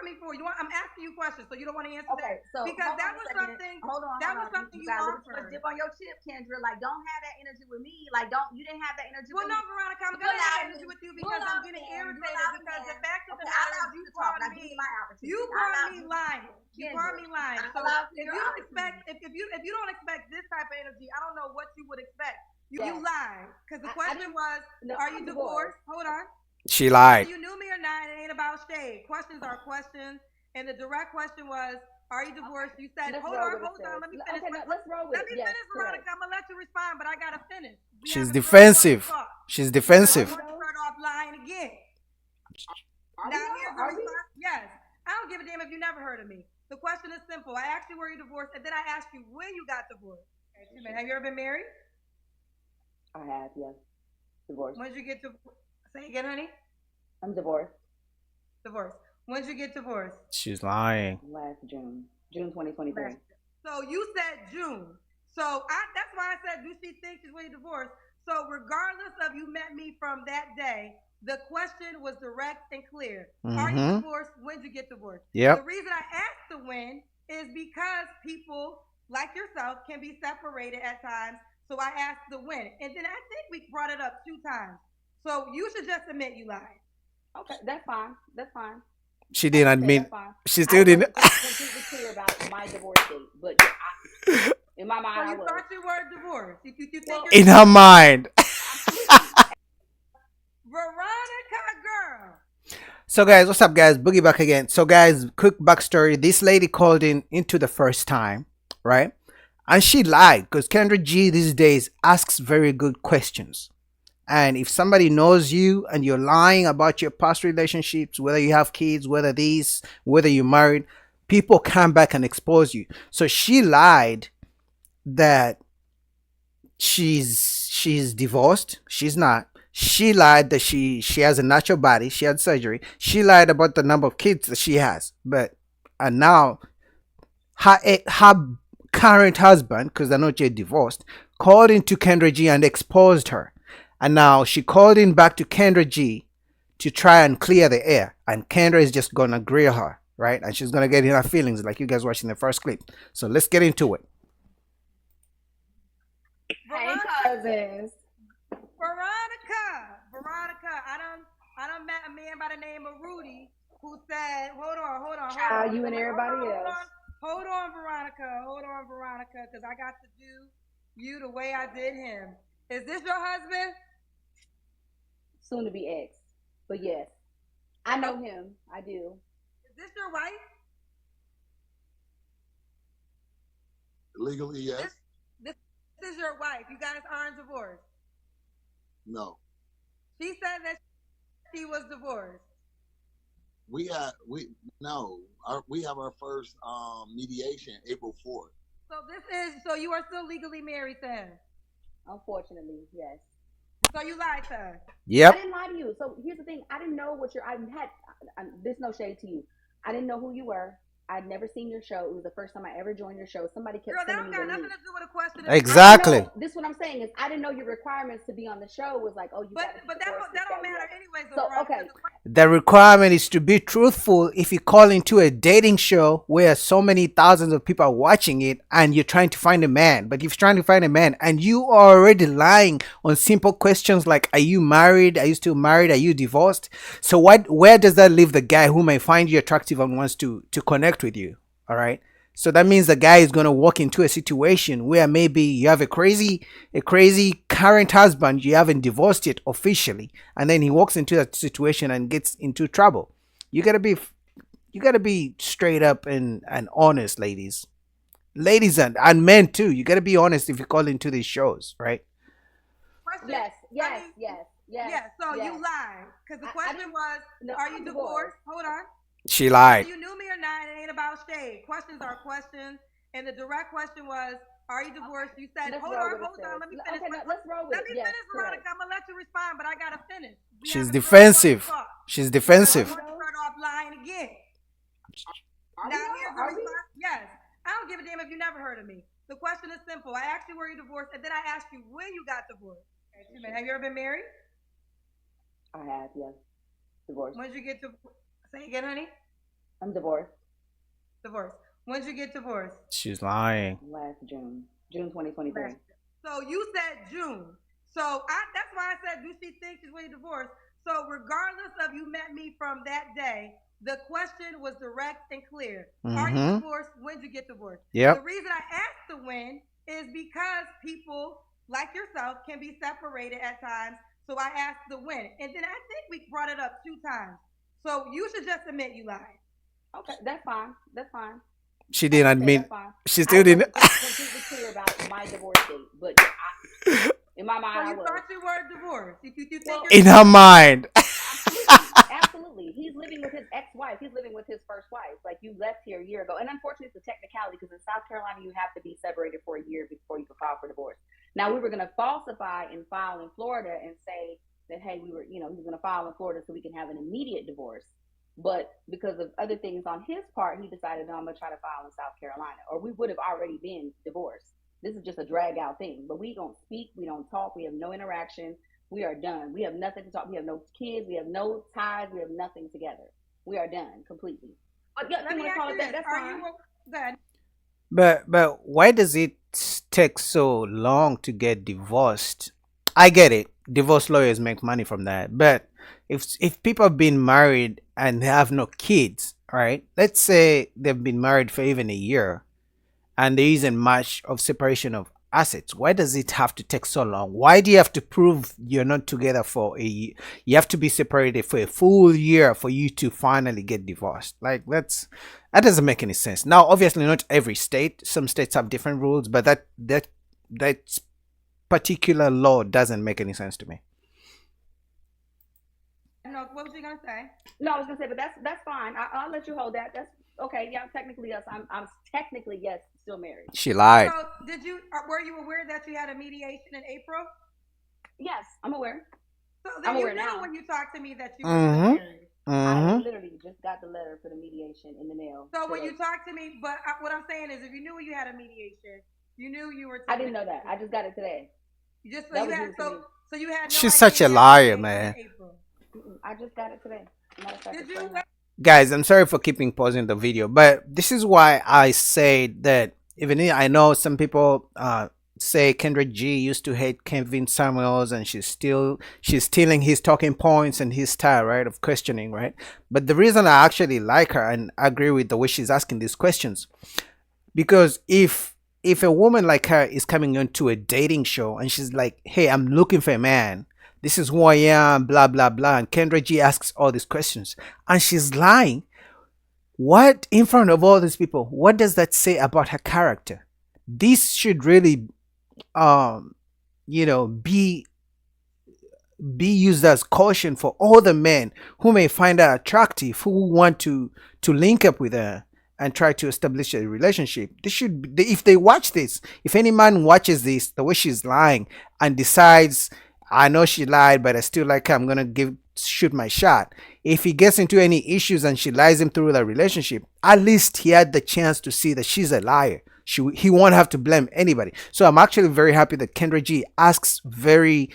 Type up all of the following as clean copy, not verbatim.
me for? I'm asking you questions, so you don't want to answer Okay, that? so Because that was something. That That was was something You you gotta let offered. dip on your chip, Kendra. Like, don't have that energy with me. Like, you didn't have that energy well, with no, me. Veronica, I'm gonna have energy with you because I'm getting irritated because the fact of the matter is you called me. You called me lying. You called me lying. So if you don't expect, if you don't expect this type of energy, I don't know what you would expect. You lied because the question was, are you divorced? Hold on. She lied. You knew me or not, it ain't about shade. Questions are questions. And the direct question was, are you divorced? You said, hold on, let me finish. Okay, let's roll with Let me finish, Veronica. I'm going to let you respond, but I got to finish. She's defensive. She's defensive. I'm going to start off lying again. Now, here's the response. Yes. I don't give a damn if you never heard of me. The question is simple. I asked you were you divorced, and then I asked you when you got divorced. Have you ever been married? I have, yes. Divorced. When did you get to say again, honey? I'm divorced. Divorced. When did you get divorced? She's lying. Last June. June 2023. So you said June. That's why I said, do she think she's really divorced? So regardless of you met me from that day, the question was direct and clear. Are you divorced? When did you get divorced? Yep. The reason I asked the when is because people like yourself can be separated at times. So I asked the when. And then I think we brought it up 2 times. So you should just admit you lied. Okay, that's fine. That's fine. She didn't admit. She still didn't. Completely clear about my divorce date, but in my mind, so you thought you were divorced. In her mind. Veronica, girl. So guys, what's up, guys? Boogie back again. So guys, quick backstory. This lady called into the first time, right? And she lied because Kendra G these days asks very good questions. And if somebody knows you and you're lying about your past relationships, whether you have kids, whether you're married, people come back and expose you. So she lied that she's divorced. She's not. She lied that she has a natural body. She had surgery. She lied about the number of kids that she has. And now her current husband, because I know you're divorced, called into Kendra G and exposed her. And now she called in back to Kendra G to try and clear the air. And Kendra is just gonna grill her, right? And she's gonna get in her feelings like you guys watching the first clip. So let's get into it. Hey cousins. Veronica, I done met a man by the name of Rudy who said, hold on. Child, you and everybody else. Hold on, Veronica, because I got to do you the way I did him. Is this your husband? Soon to be ex. But yes. I know him. I do. Is this your wife? Legally, yes. This is your wife. You guys aren't divorced. No. She said that she was divorced. We have our first mediation April 4th. So you are still legally married to him? Unfortunately, yes. So you lied to her? Yep. I didn't lie to you. So here's the thing. I didn't know there's no shade to you. I didn't know who you were. I'd never seen your show. It was the first time I ever joined your show. Somebody kept sending me the link. That don't got nothing to do with a question. Exactly. This is what I'm saying is I didn't know your requirements to be on the show was like, oh, you. But that don't matter anyway. So okay. The requirement is to be truthful. If you call into a dating show where so many thousands of people are watching it and you're trying to find a man, but if you're trying to find a man and you are already lying on simple questions like, are you married? Are you still married? Are you divorced? So where does that leave the guy who may find you attractive and wants to connect with you? All right. So that means the guy is going to walk into a situation where maybe you have a crazy current husband, you haven't divorced yet officially, and then he walks into that situation and gets into trouble. You gotta be straight up and honest, ladies and men too. You gotta be honest if you call into these shows, right? Yes. So you lied because the question was, are you divorced? Hold on. She lied. You knew me or not, it ain't about shade. Questions are questions. And the direct question was, are you divorced? You said, hold on, let me finish. Let's roll with Let me finish, Veronica. I'm going to let you respond, but I got to finish. She's defensive. She's defensive. I'm going to start off lying again. Now, here's the response. Yes. I don't give a damn if you never heard of me. The question is simple. I asked you were you divorced, and then I asked you when you got divorced. Have you ever been married? I have, yes. Divorced. When did you get to say again, honey? I'm divorced. Divorced. When did you get divorced? She's lying. Last June. June 2023. Last. So you said June. That's why I said, do she think she's really divorced? So regardless of you met me from that day, the question was direct and clear. Are you Mm-hmm. divorced? When did you get divorced? The Yep. reason I asked the when is because people like yourself can be separated at times. So I asked the when. And then I think we brought it up 2 times. So you should just admit you lied. Okay, that's fine. That's fine. She Like didn't I said, admit. that's fine. She I still didn't. wasn't completely clear about my divorce date, but in my mind, So I you was. thought you were divorced. If you think Well, you're In her divorced, mind. absolutely, absolutely. He's living with his ex-wife. He's living with his first wife. Like you left here a year ago, and unfortunately, it's a technicality because in South Carolina you have to be separated for a year before you can file for divorce. Now we were going to falsify and file in Florida and say that hey, we were, he was going to file in Florida so we can have an immediate divorce. But because of other things on his part, he decided, no, I'm going to try to file in South Carolina, or we would have already been divorced. This is just a drag out thing. But we don't speak, we don't talk, we have no interaction. We are done. We have nothing to talk. We have no kids. We have no ties. We have nothing together. We are done completely. But yeah, let you me want to ask call you it that? this: That's Are fine. you good? But why does it take so long to get divorced? I get it. Divorce lawyers make money from that. But if people have been married and have no kids, right? Let's say they've been married for even a year and there isn't much of separation of assets. Why does it have to take so long? Why do you have to prove you're not together for a year? You have to be separated for a full year for you to finally get divorced. Like that doesn't make any sense. Now, obviously, not every state. Some states have different rules, but that particular law doesn't make any sense to me. No, what was you gonna say? No, I was gonna say, but that's fine. I'll let you hold that. That's okay. Yeah, technically yes. I'm technically yes, still married. She lied. So, were you aware that you had a mediation in April? Yes, I'm aware. So I'm then you aware knew now. when you talked to me that you were still Mm-hmm. married. I Mm-hmm. literally just got the letter for the mediation in the mail So when today. you talked to me, but what I'm saying is, if you knew you had a mediation, you knew you were I still didn't know married. that. I just got it today. You just That was news to me. so you had no She's idea such a you had a liar, mediation man. in April. I just got it today. Matter of fact, Did it's you? right here. Guys, I'm sorry for keeping pausing the video, but this is why I say that I know some people say Kendrick G used to hate Kevin Samuels and she's stealing his talking points and his style, right, of questioning, right? But the reason I actually like her and agree with the way she's asking these questions, because if a woman like her is coming onto a dating show and she's like, hey, I'm looking for a man, this is who I am, blah blah blah, and Kendra G asks all these questions and she's lying, what, in front of all these people, what does that say about her character? This should really um be used as caution for all the men who may find her attractive, who want to link up with her and try to establish a relationship. They should be, if they watch this, if any man watches this, the way she's lying and decides, I know she lied, but I still like her, I'm gonna give shoot my shot. If he gets into any issues and she lies him through the relationship, at least he had the chance to see that she's a liar. He won't have to blame anybody. So I'm actually very happy that Kendra G asks very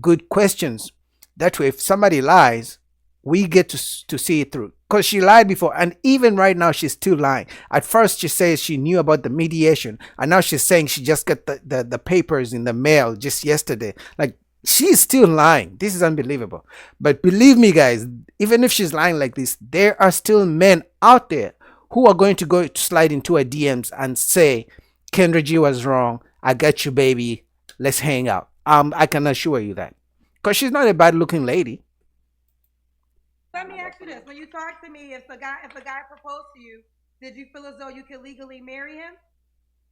good questions. That way, if somebody lies, we get to see it through. Because she lied before, and even right now, she's still lying. At first, she says she knew about the mediation, and now she's saying she just got the papers in the mail just yesterday. Like, she's still lying. This is unbelievable. But believe me, guys, even if she's lying like this, there are still men out there who are going to go to slide into her DMs and say, Kendra G was wrong. I got you, baby. Let's hang out. I can assure you that. Because she's not a bad looking lady. Let me ask you this: when you talk to me, if a guy proposed to you, did you feel as though you could legally marry him?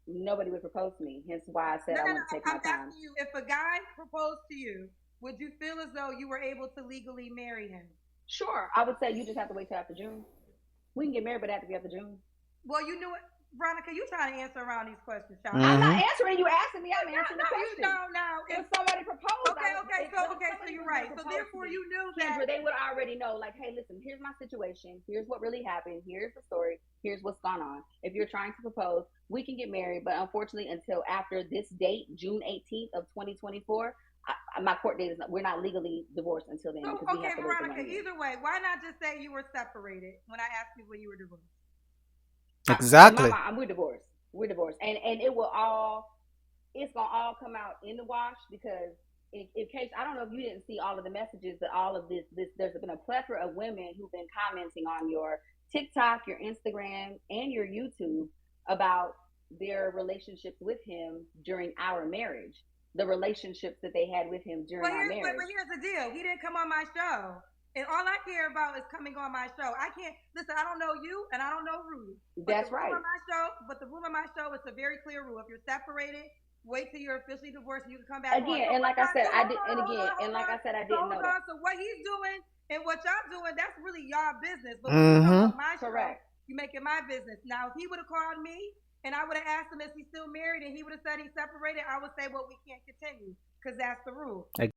Nobody would propose to me. Hence why I said No, I no, want no. to take my I'm time. asking you, if a guy proposed to you, would you feel as though you were able to legally marry him? Sure, I would say you just have to wait till after June. We can get married, but it has to be after June. Well, you knew it, Veronica. You trying to answer around these questions, child. I'm not Mm-hmm. answering you. Asking me. I'm answering the No, question. no. If somebody proposed, Okay, so you're right. So therefore, you knew Kendra, that. they would already know. Like, hey, listen, here's my situation. Here's what really happened. Here's the story. Here's what's gone on. If you're trying to propose, we can get married, but unfortunately, until after this date, June 18th of 2024, my court date is not, we're not legally divorced until then. So, because we okay, have to wait the 1 Veronica, year. either way, why not just say you were separated when I asked you when you were divorced? Exactly. We're divorced. We're divorced. And it will all, it's going to all come out in the wash because in case, I don't know if you didn't see all of the messages, but all of this, there's been a plethora of women who've been commenting on your TikTok, your Instagram, and your YouTube about their relationships with him during our marriage, the relationships that they had with him during our marriage. But here's the deal. He didn't come on my show. And all I care about is coming on my show. I can't, listen, I don't know you and I don't know Rudy. That's right. But the room of my show is a very clear rule. If you're separated, wait till you're officially divorced and you can come back again. on. And like I said, I didn't know that. So what he's doing and what y'all doing, that's really y'all business. But my correct. Show, you make it my business. Now, if he would have called me and I would have asked him if he's still married and he would have said he's separated, I would say, well, we can't continue because that's the rule.